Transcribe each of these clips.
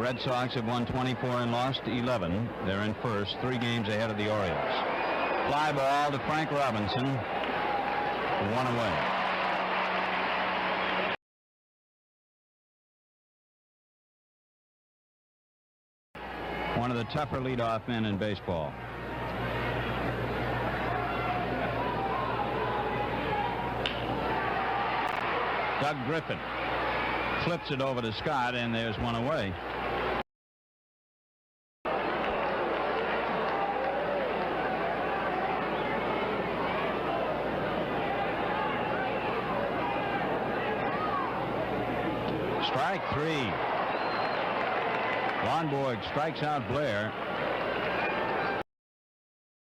Red Sox have won 24 and lost 11. They're in first, 3 games ahead of the Orioles. Fly ball to Frank Robinson. 1 away. One of the tougher leadoff men in baseball. Doug Griffin flips it over to Scott, and there's 1 away. Strike 3. Lonborg strikes out Blair.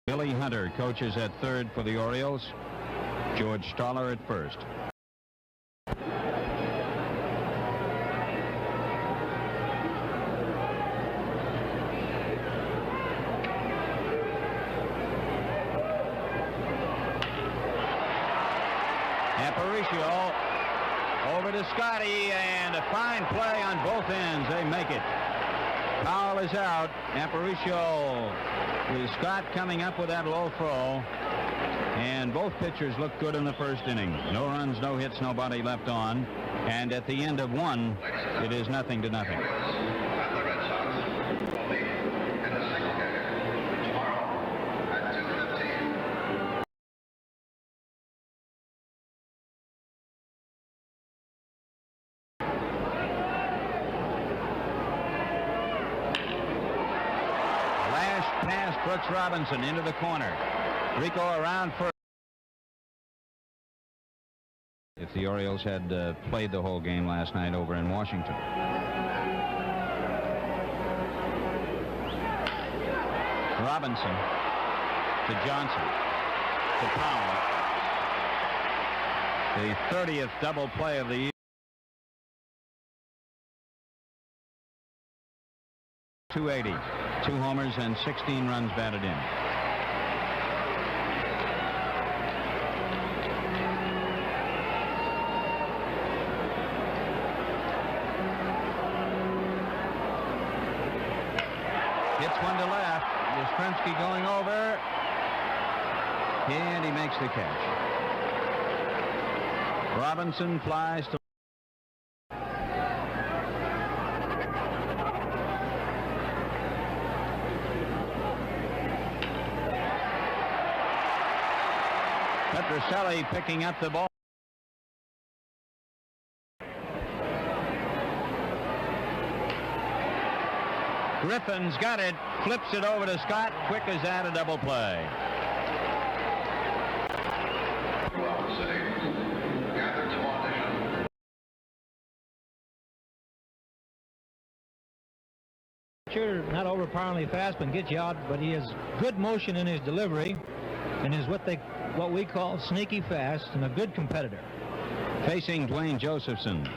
Billy Hunter coaches at third for the Orioles. George Stoller at first. Aparicio over to Scotty, and a fine play on both ends. They make it. Powell is out. Aparicio with Scott coming up with that low throw. And both pitchers look good in the first inning. No runs, no hits, nobody left on. And at the end of 1, it is 0-0. Brooks Robinson into the corner. Rico around first. If the Orioles had played the whole game last night over in Washington. Robinson to Johnson to Powell. The 30th double play of the year. 280. 2 homers and 16 runs batted in. Hits 1 to left. Yastrzemski going over. And he makes the catch. Robinson flies to Petrocelli picking up the ball. Griffin's got it, flips it over to Scott. Quick as that, a double play. Not overpoweringly fast, but gets you out, but he has good motion in his delivery and is what we call sneaky fast and a good competitor. Facing Duane Josephson.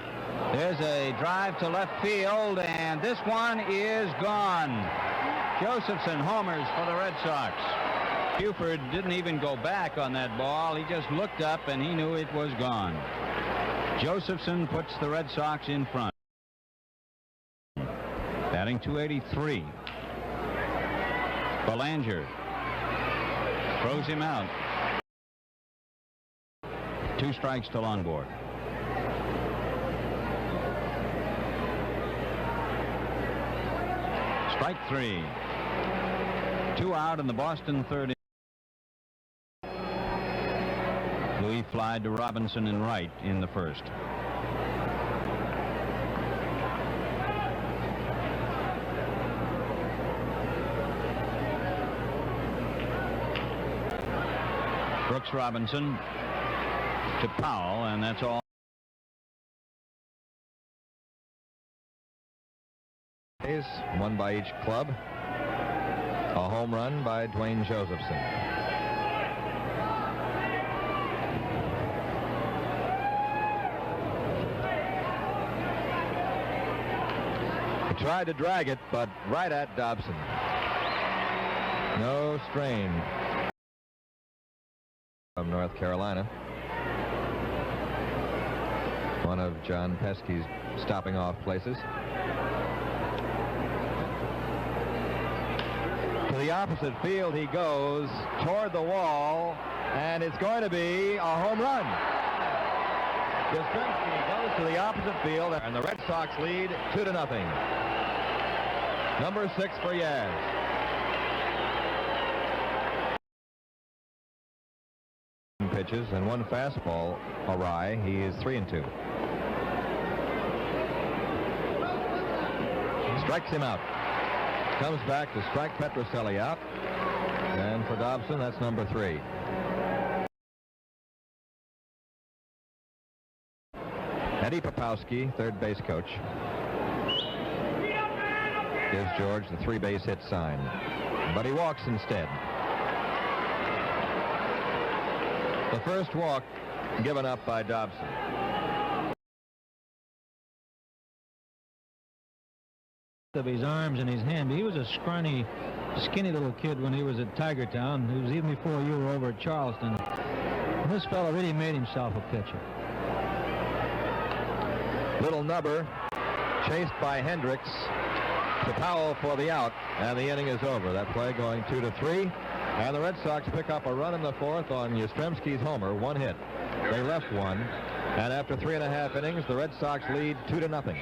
There's a drive to left field, and this one is gone. Josephson homers for the Red Sox. Buford didn't even go back on that ball. He just looked up, and he knew it was gone. Josephson puts the Red Sox in front. Batting .283. Belanger throws him out. 2 strikes to Lonborg. Strike 3. 2 out in the Boston third. Louis flied to Robinson in right in the first. Brooks Robinson to Powell, and that's all. One by each club. A home run by Duane Josephson. He tried to drag it, but right at Dobson. No strain. From North Carolina. One of John Pesky's stopping off places. the opposite field he goes, toward the wall, and it's going to be a home run. Yastrzemski goes to the opposite field, and the Red Sox lead 2-0. Number 6 for Yaz. Pitches and one fastball awry. He is 3-2. Strikes him out. Comes back to strike Petrocelli out. And for Dobson, that's number 3. Eddie Popowski, third base coach, gives George the 3-base hit sign. But he walks instead. The first walk given up by Dobson. Of his arms and his hand. He was a scrawny, skinny little kid when he was at Tigertown. He was even before you were over at Charleston. And this fellow really made himself a pitcher. Little Nubber chased by Hendricks to Powell for the out, and the inning is over. That play going 2-3, and the Red Sox pick up a run in the fourth on Yastrzemski's homer, 1 hit. They left 1, and after 3.5 innings, the Red Sox lead 2-0.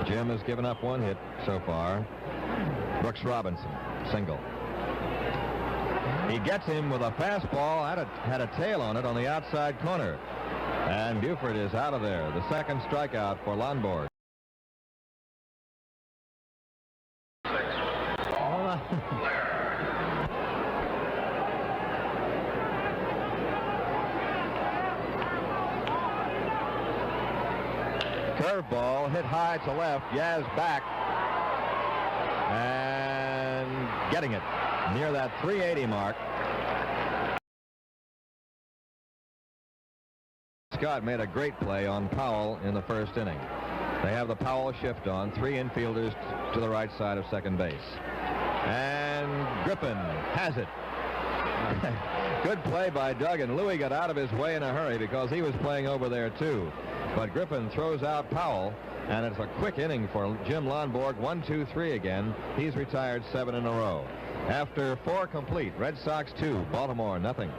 Jim has given up 1 hit so far. Brooks Robinson, single. He gets him with a fastball, had a tail on it on the outside corner. And Buford is out of there. The second strikeout for Lonborg. Curveball hit high to left. Yaz back. And getting it near that 380 mark. Scott made a great play on Powell in the first inning. They have the Powell shift on, 3 infielders to the right side of second base. And Griffin has it. Good play by Doug, and Louis got out of his way in a hurry because he was playing over there too. But Griffin throws out Powell, and it's a quick inning for Jim Lonborg. 1-2-3 again. He's retired 7 in a row. After 4 complete, Red Sox 2, Baltimore nothing.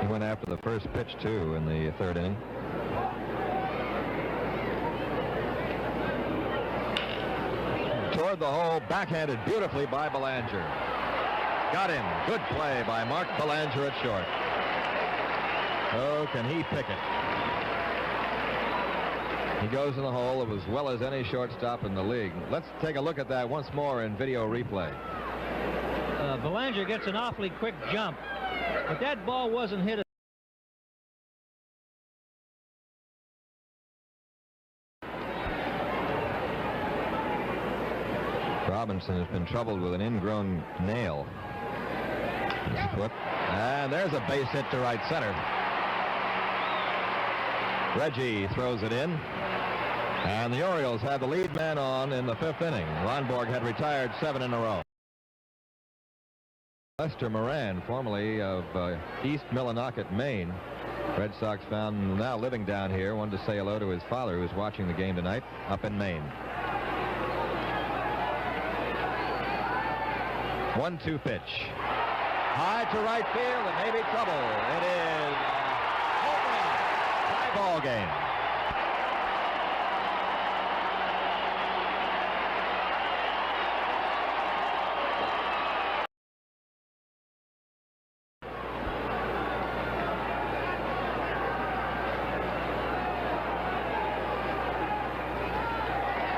He went after the first pitch too in the third inning. Toward the hole, backhanded beautifully by Belanger. Got him. Good play by Mark Belanger at short. Oh, can he pick it? He goes in the hole as well as any shortstop in the league. Let's take a look at that once more in video replay. Belanger gets an awfully quick jump, but that ball wasn't hit. Robinson has been troubled with an ingrown nail in his foot. And there's a base hit to right center. Reggie throws it in. And the Orioles had the lead man on in the 5th inning. Lonborg had retired 7 in a row. Lester Moran, formerly of East Millinocket, Maine. Red Sox fan now living down here, wanted to say hello to his father, who was watching the game tonight up in Maine. 1-2 pitch. High to right field, and maybe trouble. It is a home run. Tie ball game.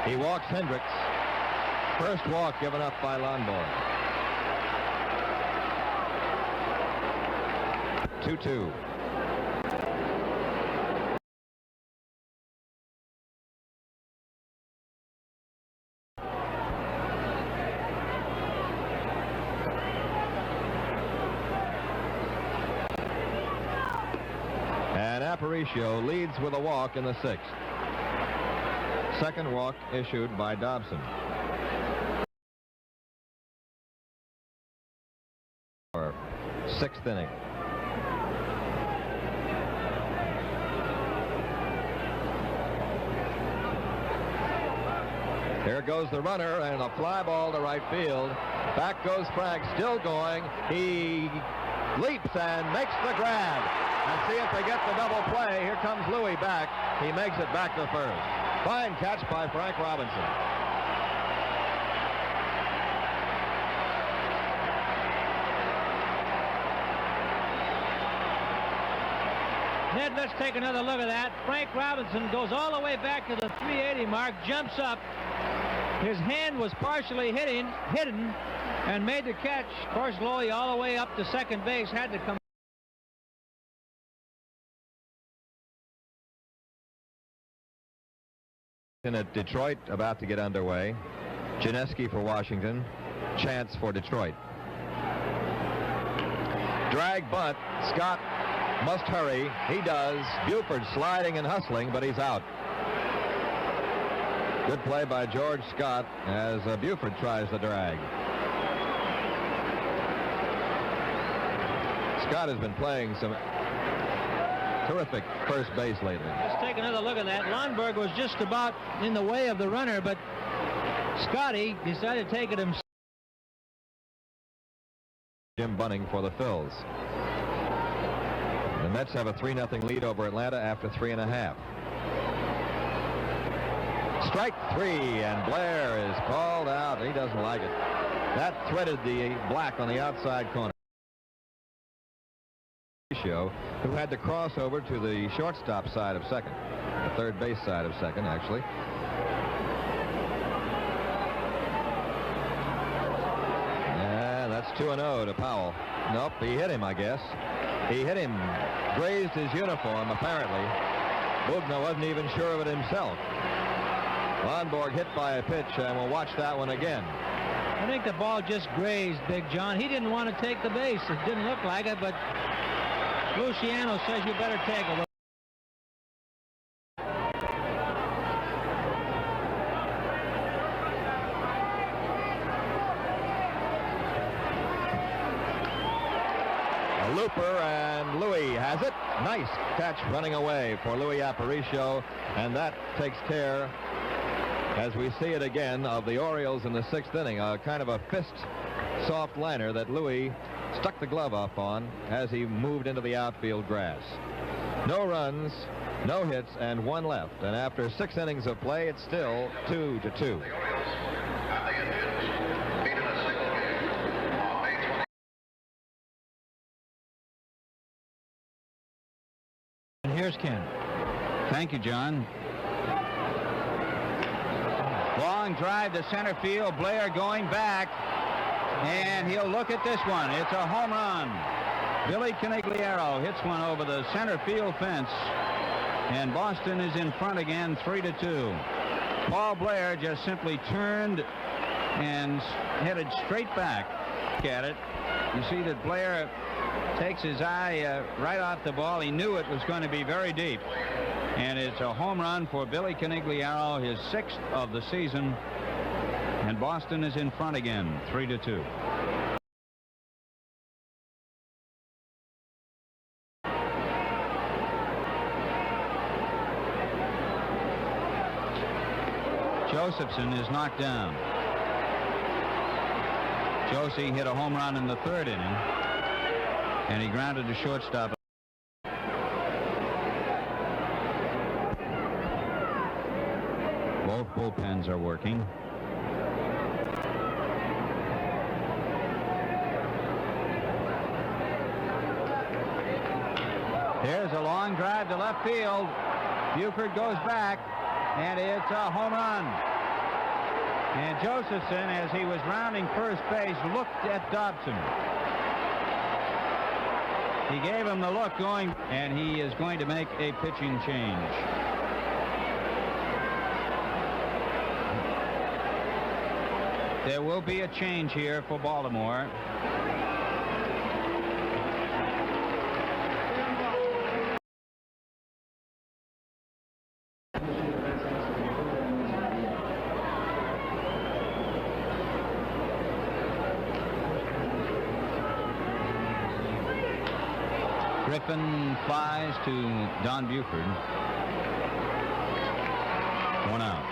He walks Hendricks. First walk given up by Lonborg. 2-2. And Aparicio leads with a walk in the 6th. Second walk issued by Dobson. 6th inning. Here goes the runner, and a fly ball to right field. Back goes Frank, still going. He leaps and makes the grab. And see if they get the double play. Here comes Louis back. He makes it back to first. Fine catch by Frank Robinson. Ned, let's take another look at that. Frank Robinson goes all the way back to the 380 mark, jumps up. His hand was partially hidden, and made the catch. Of course, Louis all the way up to second base had to come. In at Detroit, about to get underway. Yastrzemski for Washington. Chance for Detroit. Drag bunt. Scott must hurry. He does. Buford sliding and hustling, but he's out. Good play by George Scott as Buford tries the drag. Scott has been playing some terrific first base lately. Let's take another look at that. Lundberg was just about in the way of the runner, but Scotty decided to take it himself. Jim Bunning for the Phils. The Mets have a 3-0 lead over Atlanta after 3.5. Strike 3, and Blair is called out. He doesn't like it. That threaded the black on the outside corner. Who had to cross over to the shortstop side of second, the third base side of second, actually. Yeah, that's 2-0 to Powell. Nope, he hit him, I guess. He hit him, grazed his uniform, apparently. Bugner wasn't even sure of it himself. Lonborg hit by a pitch, and we'll watch that one again. I think the ball just grazed Big John. He didn't want to take the base. It didn't look like it, but Luciano says you better take a look. A looper, and Louis has it. Nice catch running away for Louis Aparicio, and that takes care, as we see it again, of the Orioles in the 6th inning. A kind of a fist soft liner that Louis stuck the glove up on as he moved into the outfield grass. No runs, no hits, and 1 left. And after 6 innings of play, it's still 2-2. And here's Ken. Thank you, John. Long drive to center field. Blair going back. And he'll look at this one. It's a home run. Billy Conigliaro hits one over the center field fence. And Boston is in front again, 3-2. Paul Blair just simply turned and headed straight back. Look at it. You see that Blair takes his eye right off the ball. He knew it was going to be very deep. And it's a home run for Billy Conigliaro, his 6th of the season. And Boston is in front again, 3-2. Josephson is knocked down. Josie hit a home run in the 3rd inning, and he grounded to shortstop. Both bullpens are working. Here's a long drive to left field. Buford goes back, and it's a home run. And Josephson, as he was rounding first base, looked at Dobson. He gave him the look going, and he is going to make a pitching change. There will be a change here for Baltimore. Griffin flies to Don Buford. 1 out.